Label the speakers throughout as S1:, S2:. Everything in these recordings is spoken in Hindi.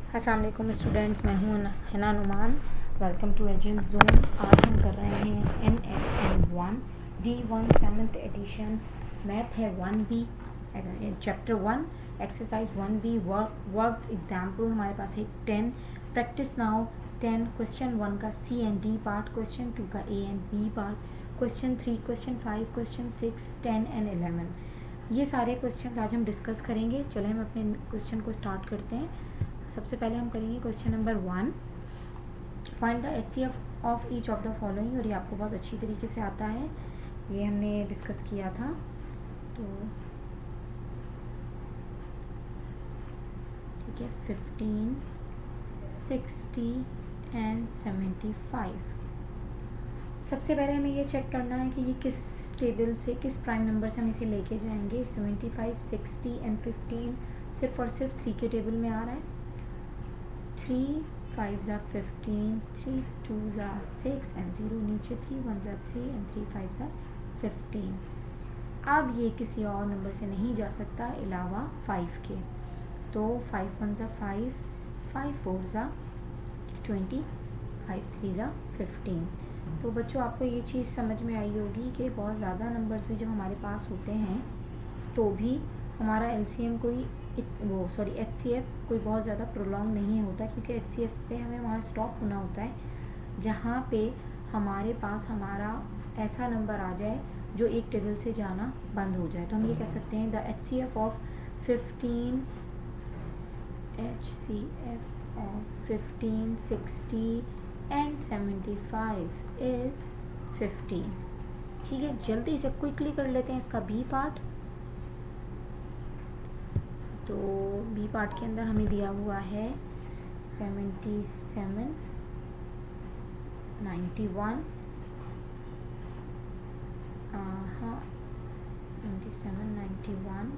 S1: अस्सलाम वालेकुम स्टूडेंट्स, मैं हूँ Hina Numan. Welcome to Agent Zone. आज हम कर रहे हैं NSN1 D1 7th addition. Math है 1B, chapter 1, exercise 1B, work example हमारे पास है 10। Practice now 10। क्वेश्चन 1 का C and D part, question 2 का A and B part, question 3, question 5, question 6, 10 and 11। ये सारे क्वेश्चन आज हम डिस्कस करेंगे। चलें हम अपने क्वेश्चन को स्टार्ट करते हैं। सबसे पहले हम करेंगे question number 1, find the HCF of each of the following. और ये आपको बहुत अच्छी तरीके से आता है, ये हमने डिस्कस किया था। तो ठीक है, 15, 60 एंड 75। सबसे पहले हमें ये चेक करना है कि ये किस टेबल से, किस प्राइम नंबर से हम इसे लेके जाएंगे। 75, 60 एंड 15 सिर्फ और सिर्फ 3 के टेबल में आ रहा है। 3 5 are 15, 3 2 are 6 and 0 नीचे, 3 1 are 3 and 3 5 are 15। अब ये किसी और नंबर से नहीं जा सकता अलावा 5 के। तो 5 1 are 5, 5 4 are 20, 5 3 are 15। तो बच्चों आपको ये चीज़ समझ में आई होगी कि बहुत ज़्यादा नंबर्स भी जब हमारे पास होते हैं तो भी हमारा LCM कोई HCF कोई बहुत ज़्यादा प्रोलॉन्ग नहीं होता, क्योंकि HCF पे हमें वहाँ स्टॉप होना होता है जहाँ पे हमारे पास हमारा ऐसा नंबर आ जाए जो एक टेबल से जाना बंद हो जाए। तो हम ये कह सकते हैं the HCF of 15, HCF of 15, 60 and 75 is 15। ठीक है, जल्दी से क्विकली कर लेते हैं इसका B पार्ट। तो B पार्ट के अंदर हमें दिया हुआ है 77, 91, 77, 91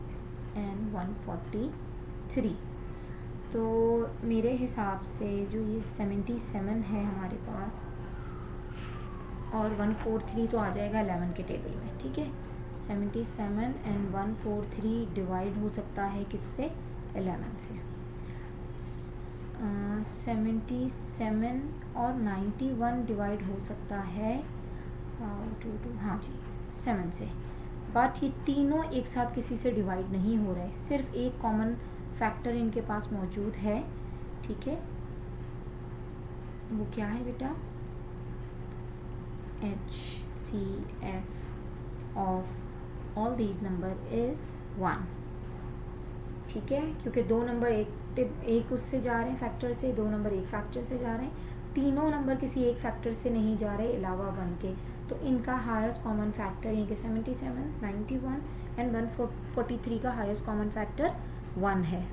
S1: एंड 143। तो मेरे हिसाब से जो ये 77 है हमारे पास और 143 तो आ जाएगा 11 के टेबल में। ठीक है, 77 एंड 143 डिवाइड हो सकता है किससे, 11 से। 77 और 91 डिवाइड हो सकता है 7 से। बट ये तीनों एक साथ किसी से डिवाइड नहीं हो रहे, सिर्फ एक कॉमन फैक्टर इनके पास मौजूद है। ठीक है, वो क्या है बेटा, HCF of all these number is 1। ठीक है, क्योंकि दो नंबर एक उससे जा रहे हैं फैक्टर से, दो नंबर एक फैक्टर से जा रहे हैं, तीनों नंबर किसी एक फैक्टर से नहीं जा रहे अलावा 1 के। तो इनका हाईएस्ट कॉमन फैक्टर यानी कि 77, 91 एंड 143 का हाईएस्ट कॉमन फैक्टर 1 है।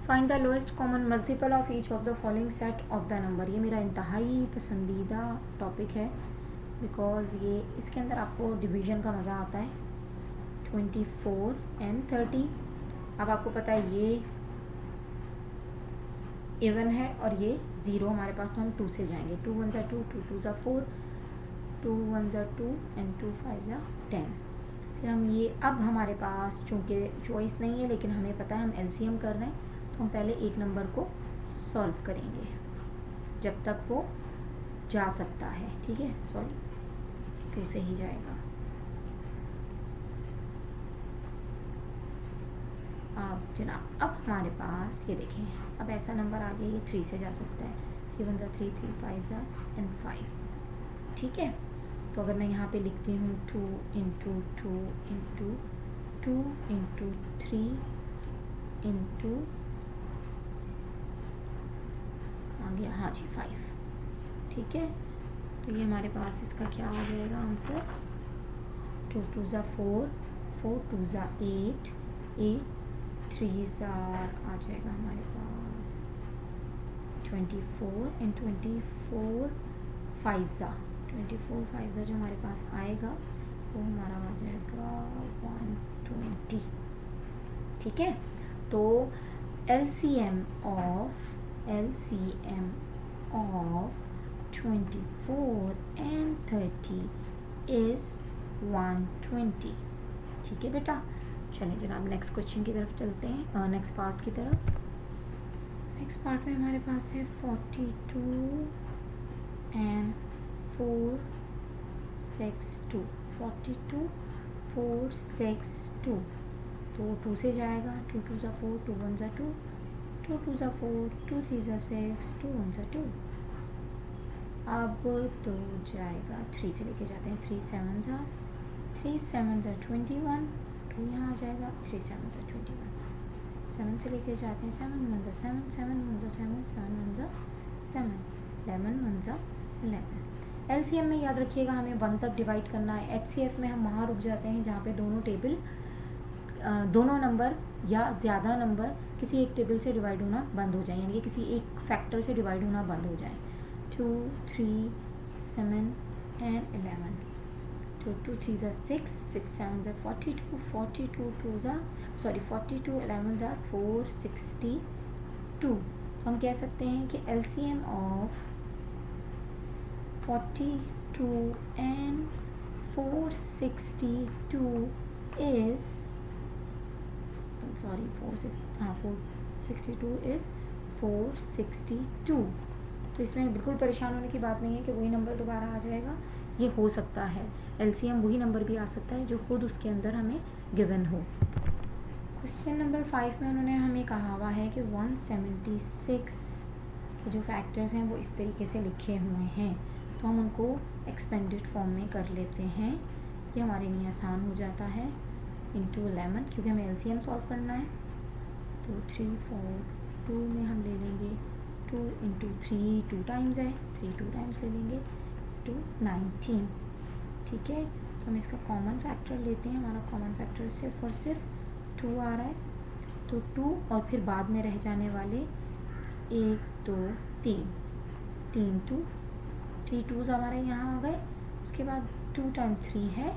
S1: Find the lowest common multiple of each of the following set of the number. ये मेरा इंतहाई पसंदीदा टॉपिक है, बिकॉज ये इसके अंदर आपको डिवीजन का मज़ा आता है। 24 एंड 30। अब आपको पता है ये इवन है और ये 0 हमारे पास, तो हम 2 से जाएंगे। 2 1 2, 2 2 4, 2 1 2 एंड 2 5 10। फिर हम ये, अब हमारे पास चूँकि चॉइस नहीं है लेकिन हमें पता है हम LCM कर रहे हैं, तो हम पहले एक नंबर को सॉल्व करेंगे जब तक वो जा सकता है। ठीक है, सॉरी 2 से ही जाएगा। अब जनाब, अब हमारे पास ये देखें, अब ऐसा नंबर आ गया, ये 3 से जा सकता है। 3 1 3, 3 5 एंड 5। ठीक है, तो अगर मैं यहाँ पे लिखती हूँ 2 इंटू 2 इंटू 2 इंटू 3 इंटू आ गया, हाँ जी 5। ठीक है, तो ये हमारे पास इसका क्या आ जाएगा आंसर, 2 2 4, 4 2 8, 8 3 आ जाएगा हमारे पास 24 एंड 24 5 जो हमारे पास आएगा वो हमारा आ जाएगा 120। ठीक है, तो LCM ऑफ 24 एंड 30 इज़ 120। ठीक है बेटा, चलिए जनाब नेक्स्ट क्वेश्चन की तरफ चलते हैं, नेक्स्ट पार्ट की तरफ। नेक्स्ट पार्ट में हमारे पास है 42 एंड 4 6 2, 42 4 6 2, तो 2 से जाएगा, 2 2 ज़ा 4, 2 1 ज़ा 2, 2 2 ज़ा 4, 2 3 ज़ा 6, 2 1 ज़ा 2। अब तो जाएगा 3 से लेके जाते हैं, 3 7 ज़ा 3 7 ज़ा 21, 2 यहाँ आ जाएगा, 3 7 ज़ा 21, 7 से लेके जाते हैं, 7 1 ज़ा 7, 7 1 ज़ा 7, 7 1 ज़ा 7, 11 1 ज़ा 11। LCM में याद रखिएगा हमें 1 तक डिवाइड करना है। HCF में हम वहाँ रुक जाते हैं जहाँ पे दोनों नंबर या ज़्यादा नंबर किसी एक टेबल से डिवाइड होना बंद हो जाए, यानी कि किसी एक फैक्टर से डिवाइड होना बंद हो जाए। 2 3 7 एंड 11, तो 2 3 ज़ा 6, 6 7 ज़ा 42, 42 2 ज़ा 42 11 ज़ा 462। तो हम कह सकते हैं कि LCM of 42 and 462 is 462 is 462। तो इसमें बिल्कुल परेशान होने की बात नहीं है कि वही नंबर दोबारा आ जाएगा, ये हो सकता है। LCM वही नंबर भी आ सकता है जो खुद उसके अंदर हमें गिवन हो। क्वेश्चन नंबर 5 में उन्होंने हमें कहा हुआ है कि 176 के जो फैक्टर्स हैं वो इस तरीके से लिखे हुए हैं, तो हम उनको एक्सपेंडेड फॉर्म में कर लेते हैं। ये हमारे लिए आसान हो जाता है, इंटू 11, क्योंकि हमें LCM सॉल्व करना है। तो 3 4 2 में हम ले लेंगे 2 इंटू 3, 2 टाइम्स है, 3 2 टाइम्स ले लेंगे, 2 19। ठीक है, तो हम इसका कॉमन फैक्टर लेते हैं। हमारा कॉमन फैक्टर सिर्फ और सिर्फ 2 आ रहा है, तो 2 और फिर बाद में रह जाने वाले 1 2 3, 3 2, 3 2 हमारे यहाँ आ गए। उसके बाद 2 टाइम 3 है,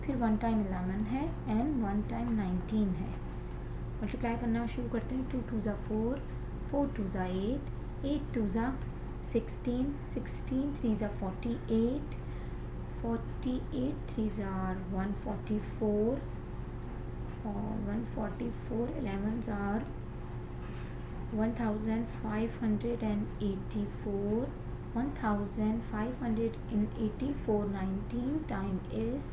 S1: फिर 1 टाइम 11 है एंड 1 टाइम 19 है। मल्टीप्लाई करना शुरू करते हैं। 2 2 ज़ा 4, 4 2 ज़ा 8, 8 2 ज़ा 16, 16 3 ज़ा 48, 48 3 ज़ा 144 और 144 11 ज़ा 1584, 1584 19 टाइम इज़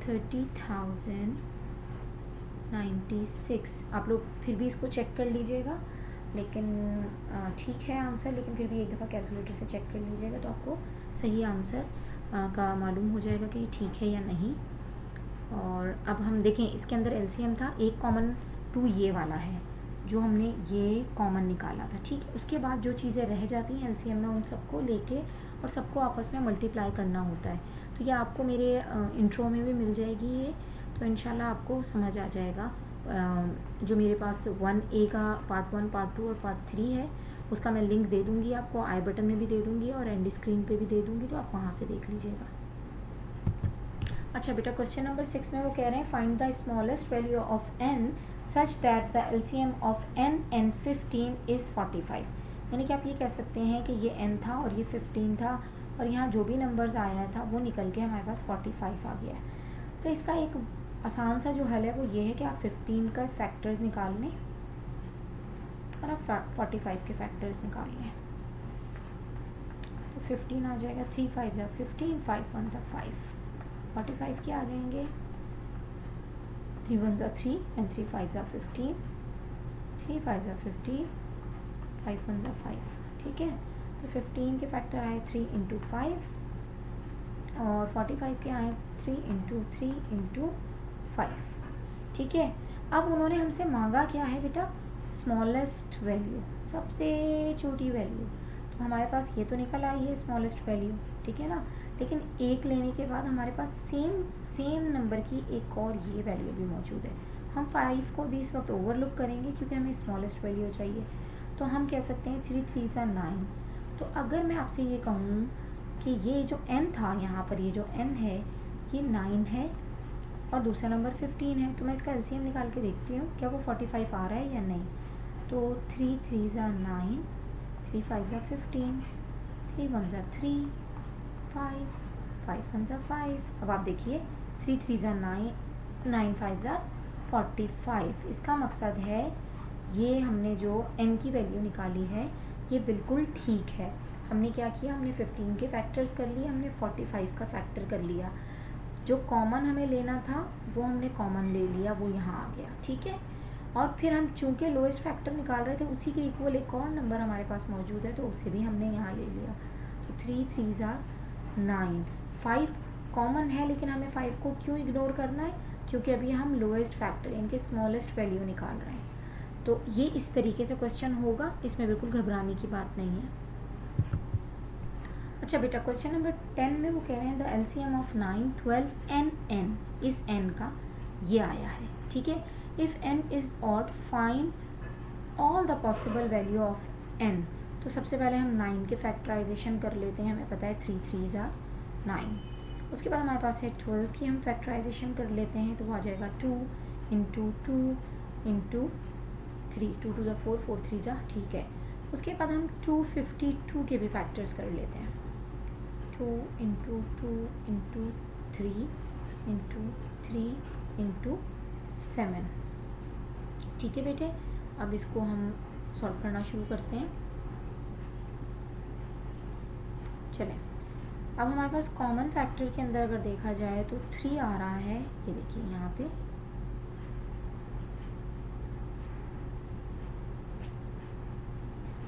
S1: 30,096। आप लोग फिर भी इसको चेक कर लीजिएगा, लेकिन ठीक है आंसर, लेकिन फिर भी एक दफ़ा कैलकुलेटर से चेक कर लीजिएगा तो आपको सही आंसर का मालूम हो जाएगा कि ठीक है या नहीं। और अब हम देखें, इसके अंदर LCM था, एक कॉमन 2 ये वाला है जो हमने ये कॉमन निकाला था। ठीक है, उसके बाद जो चीज़ें रह जाती हैं LCM में उन सबको लेके और सबको आपस में मल्टीप्लाई करना होता है। तो ये आपको मेरे इंट्रो में भी मिल जाएगी ये, तो इंशाल्लाह आपको समझ आ जाएगा। जो मेरे पास 1A का पार्ट 1 पार्ट 2 और पार्ट 3 है, उसका मैं लिंक दे दूँगी आपको, आई बटन में भी दे दूँगी और एंड स्क्रीन पे भी दे दूँगी, तो आप वहाँ से देख लीजिएगा। अच्छा बेटा, क्वेश्चन नंबर 6 में वो कह रहे हैं find the smallest value of n such that the LCM of n and 15 is 45। यानी कि आप ये कह सकते हैं कि ये n था और ये 15 था और यहाँ जो भी नंबर्स आया था वो निकल के हमारे पास 45 आ गया। तो इसका एक आसान सा जो हल है वो ये है कि आप 15 का फैक्टर्स निकाल लें और आप 45 के फैक्टर्स निकाल लें। तो 15 आ जाएगा, 3 5 ज़ा 15, 5 1 ज़ा 5, 45 के आ जाएंगे, 3 1 ज़ा 3 एंड 3 5 ज़ा 15, 3 5 ज़ा 15, 5 1 ज़ा 5। ठीक है, तो 15 के फैक्टर आए 3 इंटू 5 और 45 के आए 3 इंटू 3 इंटू 5। ठीक है, अब उन्होंने हमसे मांगा क्या है बेटा, स्मॉलेस्ट वैल्यू, सबसे छोटी वैल्यू। तो हमारे पास ये तो निकल आई है स्मॉलेस्ट वैल्यू, ठीक है ना, लेकिन एक लेने के बाद हमारे पास सेम नंबर की एक और ये वैल्यू भी मौजूद है। हम 5 को भी इस वक्त ओवरलुक करेंगे क्योंकि हमें स्मॉलेस्ट वैल्यू चाहिए। तो हम कह सकते हैं 3 3 ज़ा 9। तो अगर मैं आपसे ये कहूँ कि ये जो n था यहाँ पर, ये जो n है ये 9 है और दूसरा नंबर 15 है, तो मैं इसका LCM निकाल के देखती हूँ क्या वो 45 आ रहा है या नहीं। तो 3 3 ज़ा 9, 3 5 ज़ा 15, 3 1 ज़ा 3, 5 5 1 ज़ा 5। अब आप देखिए 3 3 ज़ा 9, 9 5 ज़ा 45। इसका मकसद है ये हमने जो n की वैल्यू निकाली है ये बिल्कुल ठीक है। हमने क्या किया, हमने 15 के फैक्टर्स कर लिए, हमने 45 का फैक्टर कर लिया। जो कॉमन हमें लेना था वो हमने कॉमन ले लिया, वो यहाँ आ गया, ठीक है। और फिर हम चूँकि लोएस्ट फैक्टर निकाल रहे थे उसी के इक्वल एक और नंबर हमारे पास मौजूद है तो उसे भी हमने यहाँ ले लिया। तो 3 3 ज़ा 9, 5 कॉमन है लेकिन हमें 5 को क्यों इग्नोर करना है, क्योंकि अभी हम लोएस्ट फैक्टर इनके स्मॉलेस्ट वैल्यू निकाल रहे हैं। तो ये इस तरीके से क्वेश्चन होगा, इसमें बिल्कुल घबराने की बात नहीं है। अच्छा बेटा, क्वेश्चन नंबर 10 में वो कह रहे हैं the LCM of 9 12 and n, इस n का ये आया है, ठीक है। If n is odd find all the possible value of n। तो सबसे पहले हम 9 के फैक्टराइजेशन कर लेते हैं, हमें पता है 3 3 ज़ा 9। उसके बाद हमारे पास है 12 की हम फैक्टराइजेशन कर लेते हैं तो वो आ जाएगा 2 इंटू 2 इंटू 3, 2 2 ज़ा 4 4 3 ज़ा, ठीक है। उसके बाद हम 252 के भी फैक्टर्स कर लेते हैं, 2 इंटू 2 इंटू 3 इंटू 3 इंटू 7, ठीक है बेटे। अब इसको हम सॉल्व करना शुरू करते हैं। चलें, अब हमारे पास कॉमन फैक्टर के अंदर अगर देखा जाए तो 3 आ रहा है, ये देखिए यहाँ पे।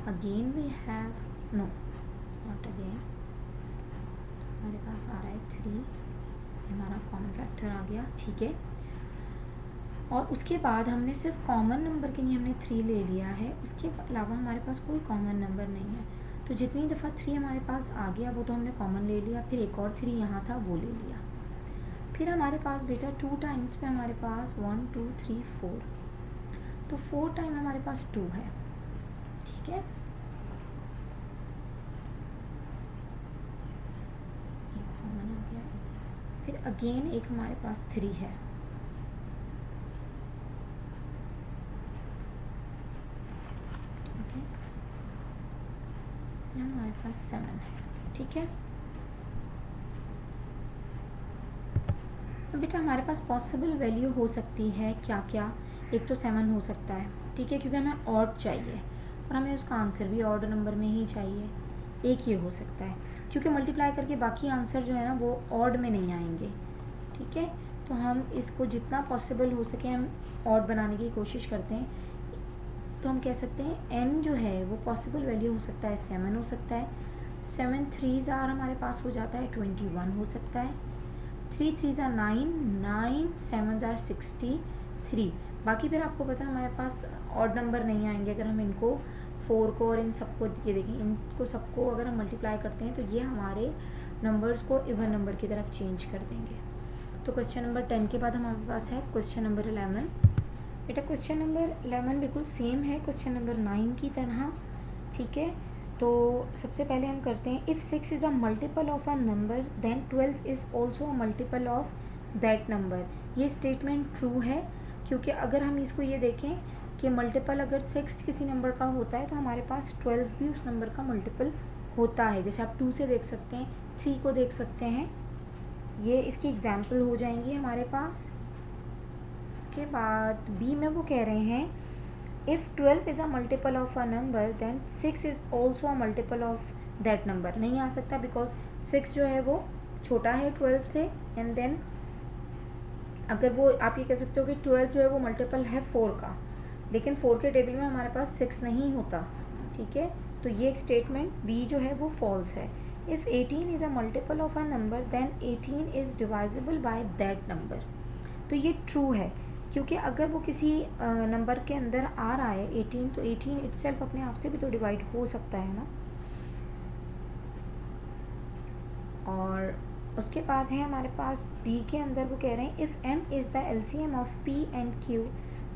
S1: Again we have no not again, हमारे पास आ रहा है 3, हमारा कॉमन फैक्टर आ गया, ठीक है। और उसके बाद हमने सिर्फ कॉमन नंबर के लिए हमने 3 ले लिया है, उसके अलावा हमारे पास कोई कॉमन नंबर नहीं है। तो जितनी दफ़ा 3 हमारे पास आ गया वो तो हमने कॉमन ले लिया, फिर एक और 3 यहाँ था वो ले लिया। फिर हमारे पास बेटा 2 टाइम्स पे हमारे पास 1 2 3 4, तो 4 टाइम हमारे पास 2 है, ठीक है। एक कॉमन आ गया, फिर अगेन एक हमारे पास 3 है, ठीक है। हमारे पास 7 है, ठीक है। बेटा हमारे पास पॉसिबल वैल्यू हो सकती है क्या क्या, एक तो 7 हो सकता है, ठीक है, क्योंकि हमें ऑड चाहिए और हमें उसका आंसर भी ऑड नंबर में ही चाहिए। एक ये हो सकता है क्योंकि मल्टीप्लाई करके बाकी आंसर जो है ना वो ऑड में नहीं आएंगे, ठीक है। तो हम इसको जितना पॉसिबल हो सके हम ऑड बनाने की कोशिश करते हैं। तो हम कह सकते हैं n जो है वो पॉसिबल वैल्यू हो सकता है 7 हो सकता है, 7 3 ज़ार हमारे पास हो जाता है 21 हो सकता है, 3 3 ज़ार 9, 9 7 ज़ार 63। बाकी फिर आपको पता है हमारे पास ऑड नंबर नहीं आएंगे अगर हम इनको 4 को और इन सबको, ये देखें इनको सबको अगर हम मल्टीप्लाई करते हैं तो ये हमारे नंबर्स को इवन नंबर की तरफ चेंज कर देंगे। तो क्वेश्चन नंबर 10 के बाद हमारे पास है क्वेश्चन नंबर 11। बेटा क्वेश्चन नंबर 11 बिल्कुल सेम है क्वेश्चन नंबर 9 की तरह, ठीक है। तो सबसे पहले हम करते हैं, if 6 is a multiple of a number then 12 is also a multiple of that number. ये स्टेटमेंट ट्रू है क्योंकि अगर हम इसको ये देखें कि मल्टीपल अगर 6 किसी नंबर का होता है तो हमारे पास 12 भी उस नंबर का मल्टीपल होता है। जैसे आप 2 से देख सकते हैं, 3 को देख सकते हैं, ये इसकी एग्जाम्पल हो जाएंगी हमारे पास। उसके बाद बी में वो कह रहे हैं if 12 is a multiple of a number then 6 is also a multiple of that number. नहीं आ सकता बिकॉज 6 जो है वो छोटा है 12 से, एंड देन अगर वो आप ये कह सकते हो कि 12 जो है वो मल्टीपल है 4 का, लेकिन 4 के टेबल में हमारे पास 6 नहीं होता, ठीक है। तो ये एक स्टेटमेंट बी जो है वो फॉल्स है। If 18 is a multiple of a number then 18 is divisible by that number. तो ये ट्रू है क्योंकि अगर वो किसी नंबर के अंदर आ रहा है 18 तो 18 इटसेल्फ अपने आप से भी तो डिवाइड हो सकता है ना। और उसके बाद है हमारे पास डी के अंदर वो कह रहे हैं if m is the LCM of p and q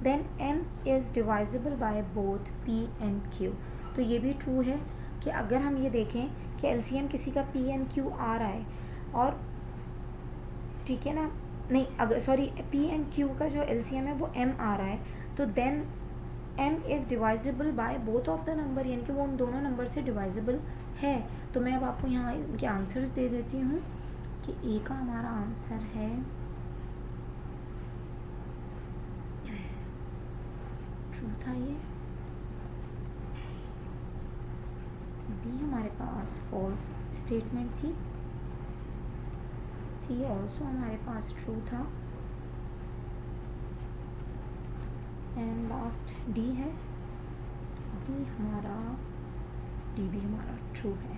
S1: then m is divisible by both p and q। तो ये भी ट्रू है कि अगर हम ये देखें कि एलसीएम किसी का p एंड q आ रहा है और, ठीक है ना, नहीं अगर सॉरी p एंड q का जो एलसीएम है वो m आ रहा है तो then m is divisible by both of the number, यानी कि वो उन दोनों नंबर से डिवाइजिबल है। तो मैं अब आपको यहाँ इनके आंसर्स दे देती हूँ कि ए का हमारा आंसर है ट्रू था ये। बी हमारे पास फॉल्स स्टेटमेंट थी। सी ऑल्सो हमारे पास ट्रू था। एंड लास्ट डी है। डी भी हमारा ट्रू है।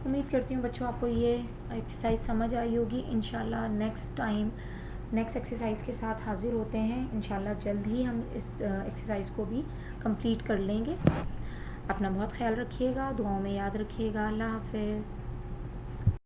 S1: उम्मीद करती हूँ बच्चों आपको ये एक्सरसाइज समझ आई होगी। इंशाल्लाह नेक्स्ट एक्सरसाइज के साथ हाजिर होते हैं। इंशाल्लाह जल्द ही हम इस एक्सरसाइज को भी कंप्लीट कर लेंगे। अपना बहुत ख्याल रखिएगा, दुआओं में याद रखिएगा। अल्लाह हाफिज़।